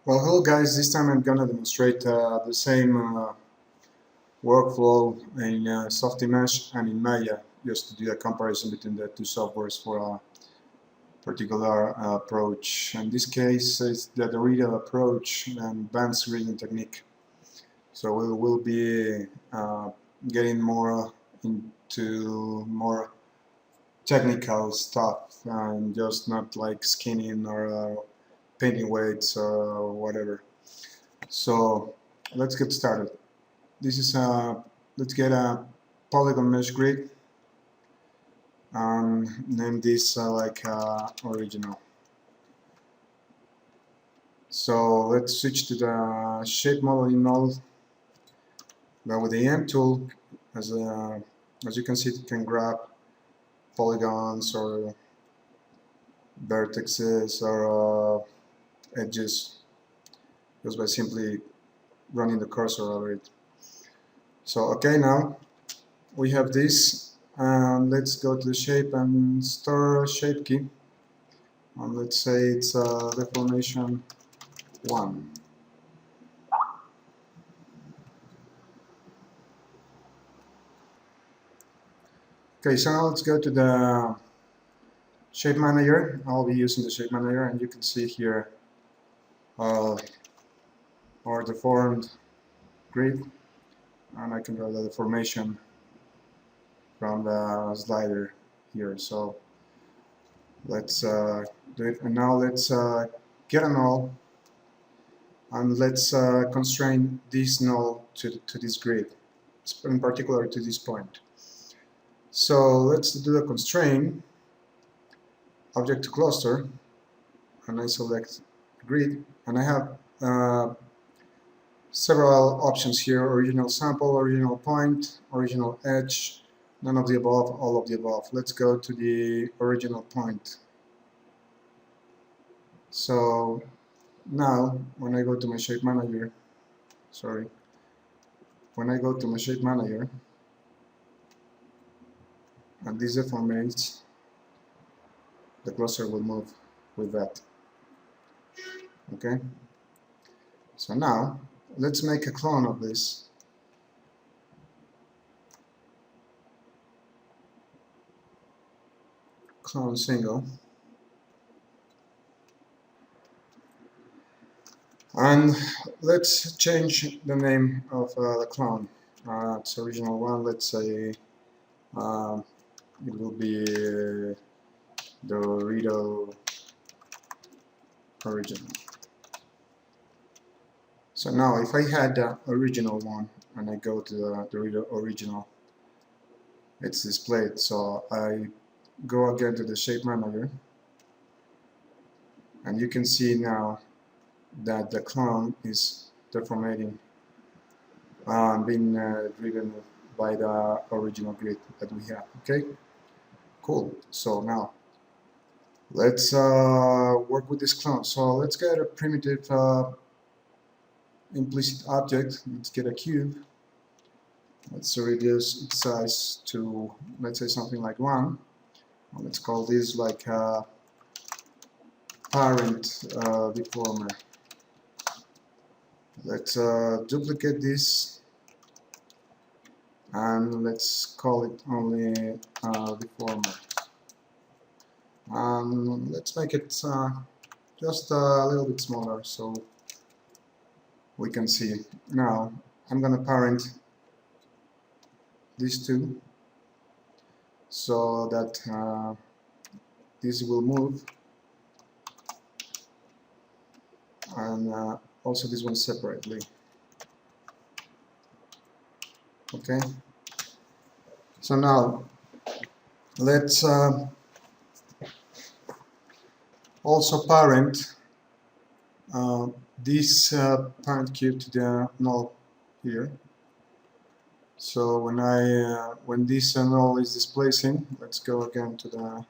Well, hello guys, this time I'm gonna demonstrate the same workflow in Softimage and in Maya, just to do a comparison between the two softwares for a particular approach. In this case, it's the Dorito Approach and advanced grading technique. So we will be getting more into more technical stuff and just not like skinning or painting weights or whatever. So let's get started. This is let's get a polygon mesh grid and name this original. So let's switch to the shape modeling node. Now with the M tool, as you can see, it can grab polygons or vertices or edges just by simply running the cursor over it. So okay, now we have this, and let's go to the shape and store shape key, and let's say it's deformation 1. Okay, so now let's go to the shape manager. I'll be using the shape manager, and you can see here our deformed grid, and I can draw the deformation from the slider here. So let's do it, and now let's get a null, and let's constrain this null to this grid, in particular to this point. So let's do the constraint object to cluster, and I select grid, and I have several options here: original sample, original point, original edge, none of the above, all of the above. Let's go to the original point. So now when I go to my shape manager, when I go to my shape manager and this deformates, the cluster will move with that. Okay, so now let's make a clone of this. Clone single, and let's change the name of the clone. It's original one. Let's say it will be Dorito original. So now if I had the original one and I go to the Dorito original, it's displayed. So I go again to the shape manager, and you can see now that the clone is deformating and being driven by the original grid that we have. Okay, cool. So now let's work with this clone. So let's get a primitive implicit object. Let's get a cube. Let's reduce its size to, let's say, something like 1. Let's call this like a parent deformer. Let's duplicate this, and let's call it only deformer. Let's make it just a little bit smaller so we can see. Now I'm gonna parent these two so that this will move, and also this one separately. Okay, so now let's also parent this parent cube to the null here. So when this null is displacing, let's go again to the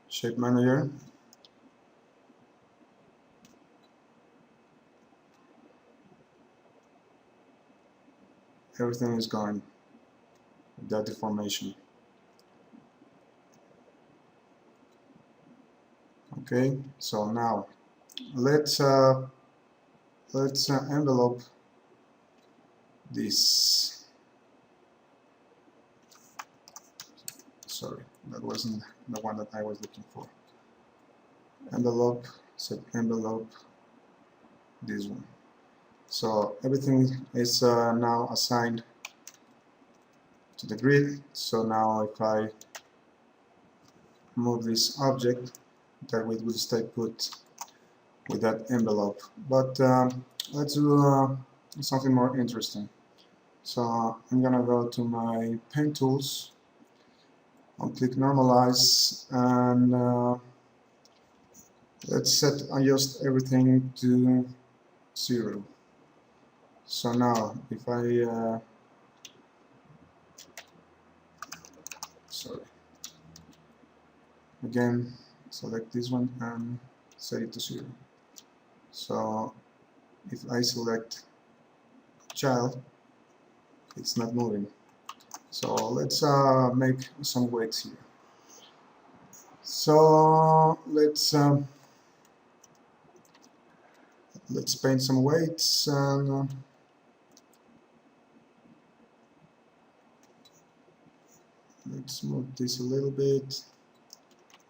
shape manager. Everything is gone with that deformation. Okay, so now let's let's envelope this. Sorry, that wasn't the one that I was looking for. Envelope, set envelope, this one. So everything is now assigned to the grid. So now if I move this object, that it will stay put with that envelope. But let's do something more interesting. So I'm gonna go to my pen tools, I'll click normalize, and let's set adjust everything to 0. So now if I sorry, again select this one and set it to 0. So if I select child, it's not moving. So let's make some weights here. So let's paint some weights, and let's move this a little bit.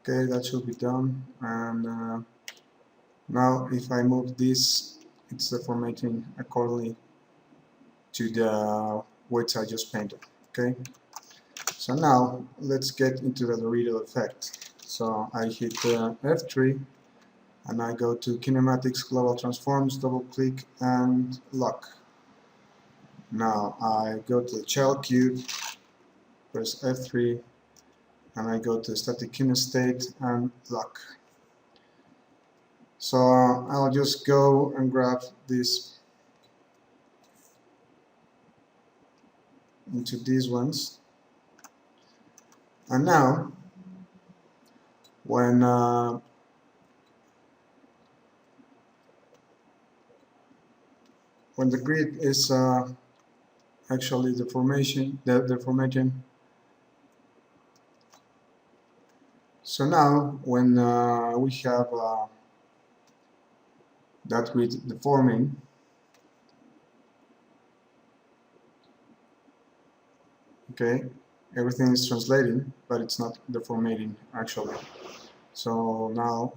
Okay, that should be done. And now if I move this, it's formatting accordingly to the weights I just painted. Okay, so now let's get into the Dorito effect. So I hit F3 and I go to kinematics, global transforms, double click and lock. Now I go to the child cube, press F3, and I go to static kinestate and lock. So I'll just go and grab this into these ones, and now when the grid is actually the formating. So now when we have that grid deforming, okay, everything is translating, but it's not deformating actually. So now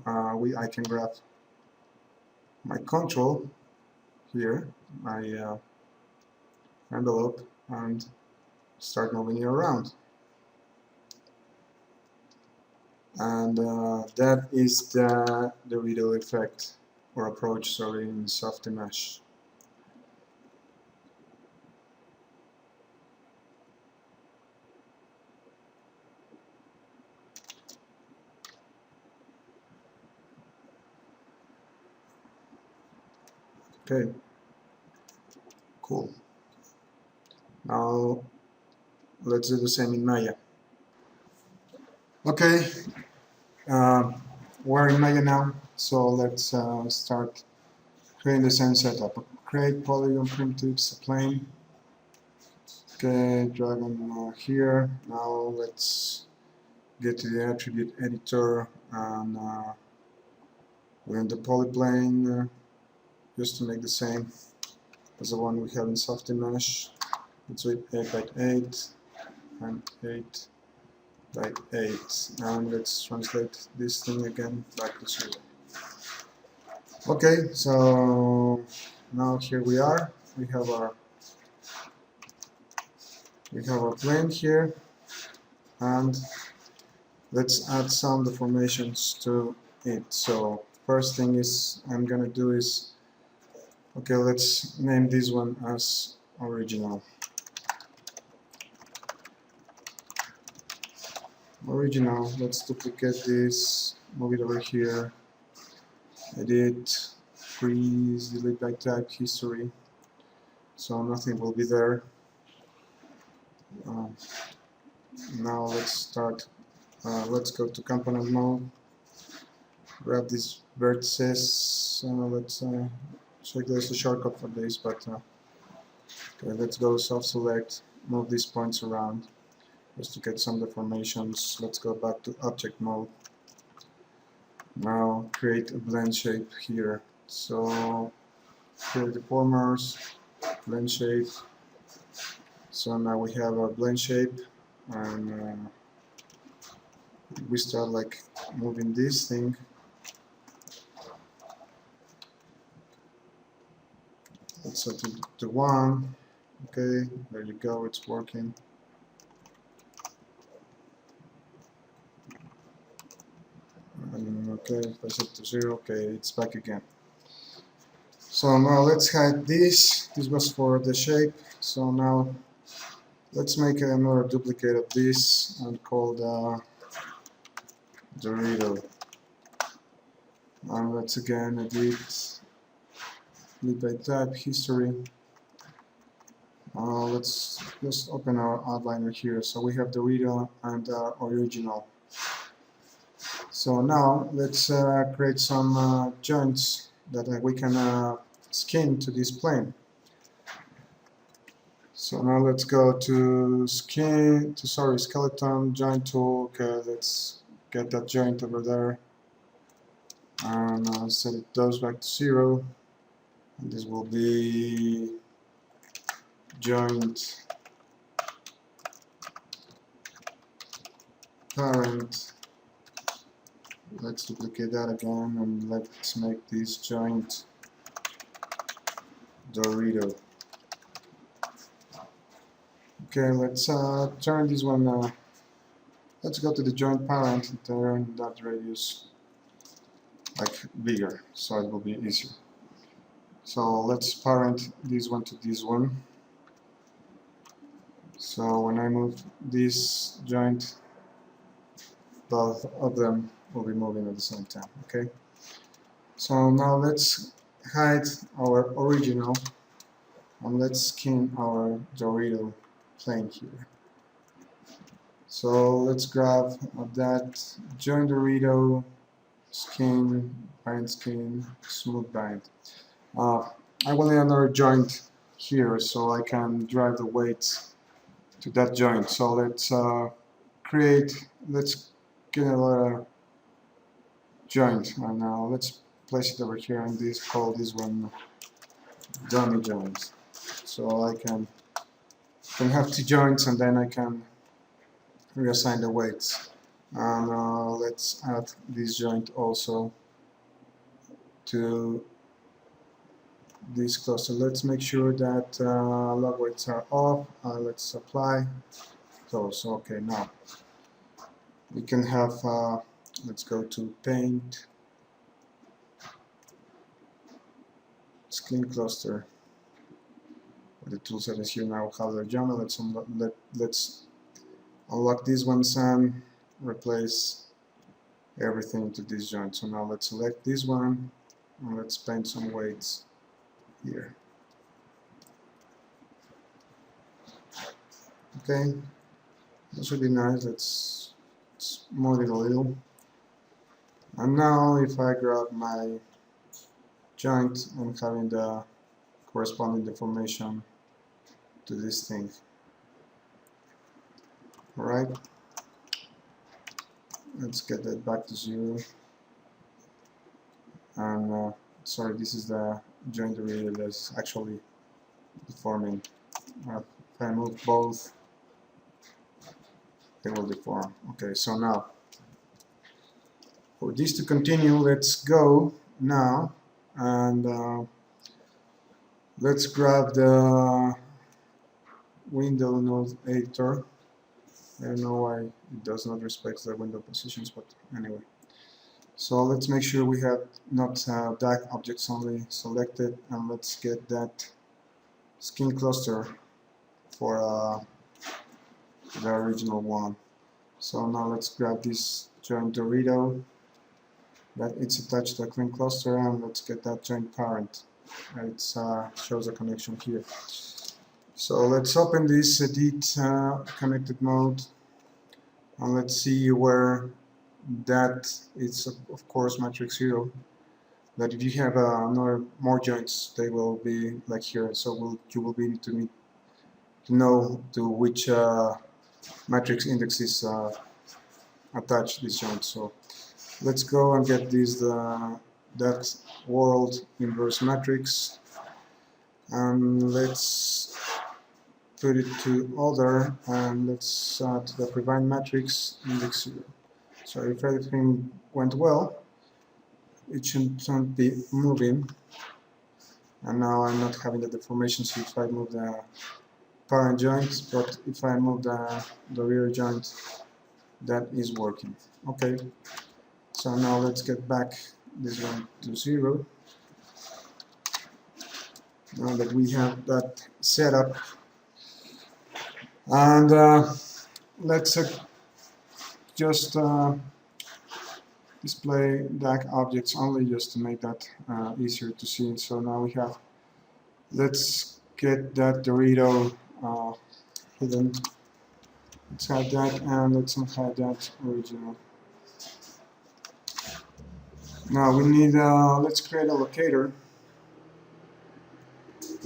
I can grab my control here, my envelope, and start moving it around. And that is the Dorito effect, or approach, sorry, in Softimage. Okay, cool. Now let's do the same in Maya. Okay, we're in Maya now, so let's start creating the same setup. Create polygon primitives, plane. Okay, drag them here. Now let's get to the attribute editor and we're in the polyplane just to make the same as the one we have in Softimage. Let's do it 8 by 8 and 8 by 8, and let's translate this thing again back to 0. Okay, so now here we are. We have our plane here, and let's add some deformations to it. So first thing is I'm gonna do is, okay, let's name this one as original. Original, let's duplicate this, move it over here, edit, freeze, delete by type, history, so nothing will be there. Now let's start, let's go to component mode, grab these vertices, let's check there's a shortcut for this, but okay, let's go soft select, move these points around just to get some deformations. Let's go back to object mode. Now create a blend shape here. So create deformers, blend shape. So now we have a blend shape, and we start like moving this thing. Let's set it to 1. Okay, there you go, it's working. And okay, if I set to 0, okay, it's back again. So now let's hide this. This was for the shape. So now let's make another duplicate of this and call the Dorito. And let's again edit, lead by type, history. Let's just open our outliner here. So we have Dorito and original. So now let's create some joints that we can skin to this plane. So now let's go to skeleton joint tool. Okay, let's get that joint over there and set those back to 0. And this will be joint parent. Let's duplicate that again and let's make this joint Dorito. Okay, let's turn this one, let's go to the joint parent and turn that radius like bigger, so it will be easier. So let's parent this one to this one. So when I move this joint, both of them will be moving at the same time, okay? So now let's hide our original and let's skin our Dorito plane here. So let's grab that join Dorito, skin, bind skin, smooth bind. I will need another joint here so I can drive the weights to that joint. So let's let's get another joint and now let's place it over here and call this one dummy joint. So I can have 2 joints and then I can reassign the weights. And let's add this joint also to this cluster. Let's make sure that log weights are off. Let's apply those. Okay, now we can have, let's go to paint, skin cluster. The tool set is here now. Color genre. Let's unlock these ones and replace everything to this joint. So now let's select this one and let's paint some weights here. Okay, that should be nice. Let's move it a little. And now if I grab my joint, I'm having the corresponding deformation to this thing. Alright, let's get that back to 0. And sorry, this is the joint Dorito that's actually deforming. If I move both, they will deform. Okay, so now for this to continue, let's go now and let's grab the window node editor. I don't know why it does not respect the window positions, but anyway. So let's make sure we have not DAG objects only selected, and let's get that skin cluster for the original one. So now let's grab this joint Dorito that it's attached to a clean cluster, and let's get that joint parent. It shows a connection here. So let's open this edit connected mode and let's see where that is, of course, matrix 0. That if you have more joints, they will be like here. So you will be to know to which matrix index is attached to this joint. So let's go and get this that world inverse matrix. and let's put it to other, and let's to the prevent matrix index 0. So if everything went well, it shouldn't be moving, and now I'm not having the deformation. So if I move the parent joint, but if I move the rear joint, that is working. Okay, so now let's get back this one to 0. Now that we have that set up, and let's just display DAC objects only, just to make that easier to see. So now we have, let's get that Dorito hidden. Let's hide that, and let's hide that original. Now we need, let's create a locator,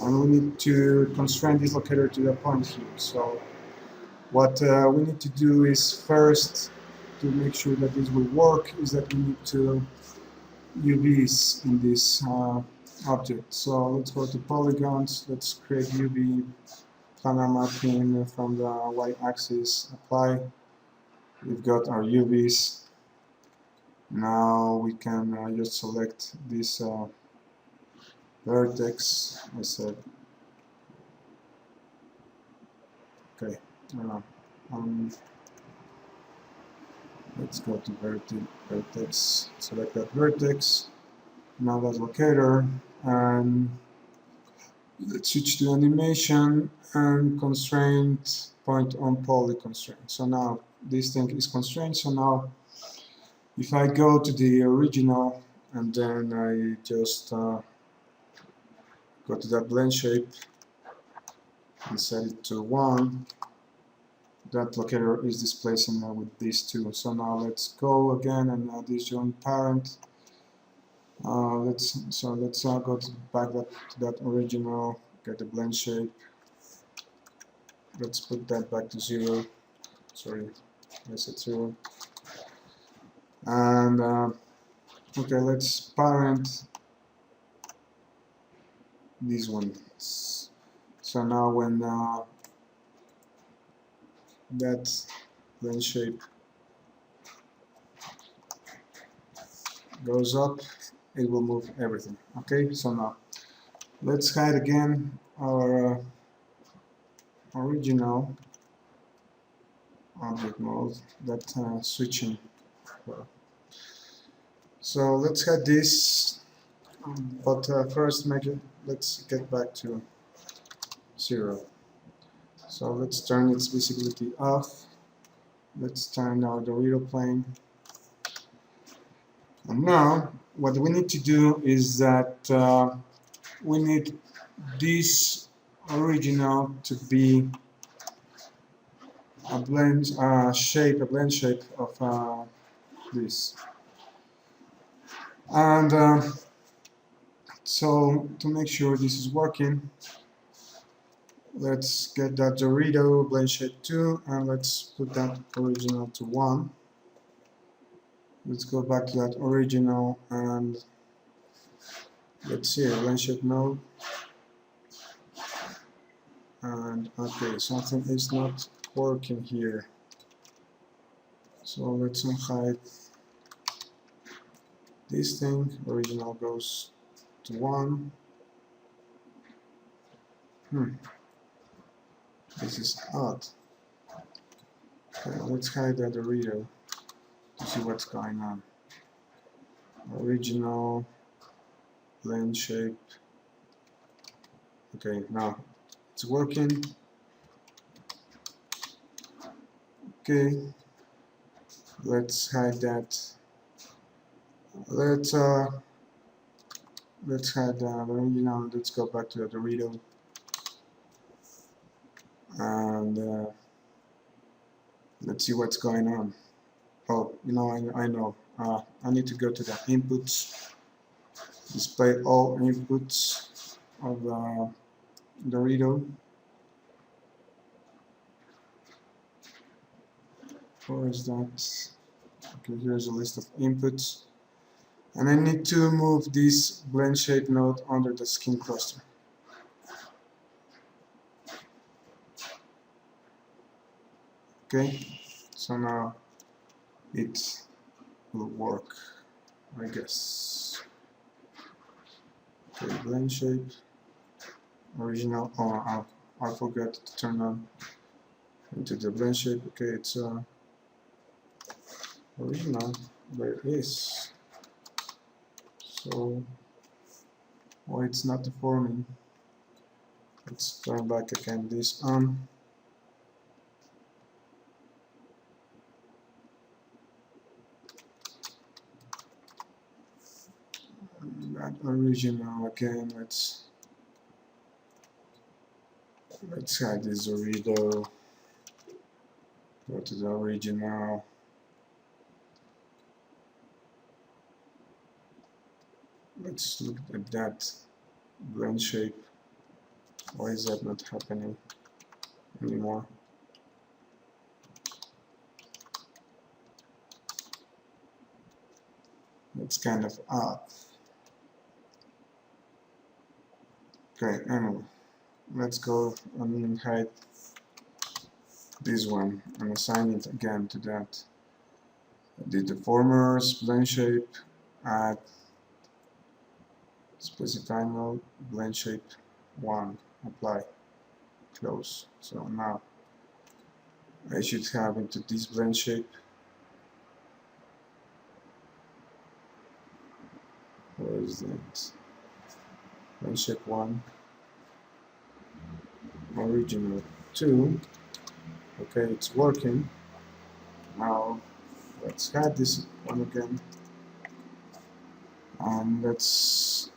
and we need to constrain this locator to the point here. So what we need to do is first, to make sure that this will work, is that we need to UVs in this object. So let's go to polygons, let's create UV planar mapping from the y-axis, apply. We've got our UVs. Now we can just select this vertex. I said, okay, let's go to vertex, select that vertex, now that locator, and let's switch to animation and constraint point on poly constraint. So now this thing is constrained, so now if I go to the original and then I just go to that blend shape and set it to 1, that locator is displacing with these two. So now let's go again and add this joint parent. Let's go back to that original, get the blend shape. Let's put that back to 0. Sorry, I said 0. And okay, let's parent this one. So now when that blend shape goes up, it will move everything. Okay, so now let's hide again our original object mode, that switching. So let's hide this, but first let's get back to 0. So let's turn its visibility off. Let's turn our Dorito plane. And now what we need to do is that we need this original to be a blend shape of this. And so to make sure this is working, let's get that Dorito blend shape 2 and let's put that original to 1. Let's go back to that original and let's see, blend shape node. And okay, something is not working here. So let's unhide this thing. Original goes to 1. This is odd. Okay, let's hide that Dorito to see what's going on. Original blend shape. Okay, now it's working. Okay, let's hide that. Let's hide the original. Let's go back to the Dorito. And let's see what's going on. Oh, you know, I know. I need to go to the inputs, display all inputs of the Dorito. Where is that? Okay, here's a list of inputs. And I need to move this blend shape node under the skin cluster. Okay, so now it will work, I guess. Okay, blend shape, original. Oh, I forgot to turn on into the blend shape. Okay, it's original, but it is. So, why it's not deforming? Let's turn back again this on. That original again. Let's hide this Dorito. Go to the original. Let's look at that blend shape. Why is that not happening anymore? It's kind of odd. Okay, anyway, let's go and hide this one and assign it again to that. The deformers, blend shape, add specify node, blend shape 1, apply, close. So now I should have into this blend shape. Where is that? Blend shape 1, original 2. Okay, it's working. Now let's hide this one again, and let's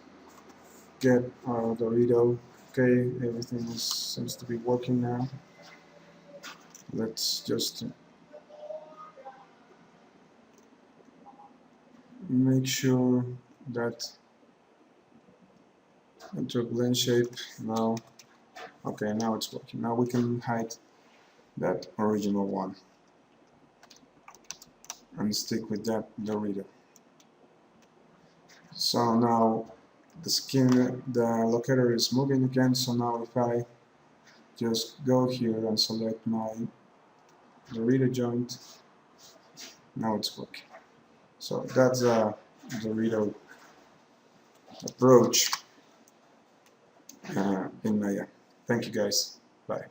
get our Dorito. Okay, everything seems to be working now. Let's just make sure that enter blend shape now. Okay, now it's working. Now we can hide that original one and stick with that Dorito. So now the locator is moving again. So now if I just go here and select my Dorito joint, now it's working. So that's a Dorito approach in Maya. Thank you guys. Bye.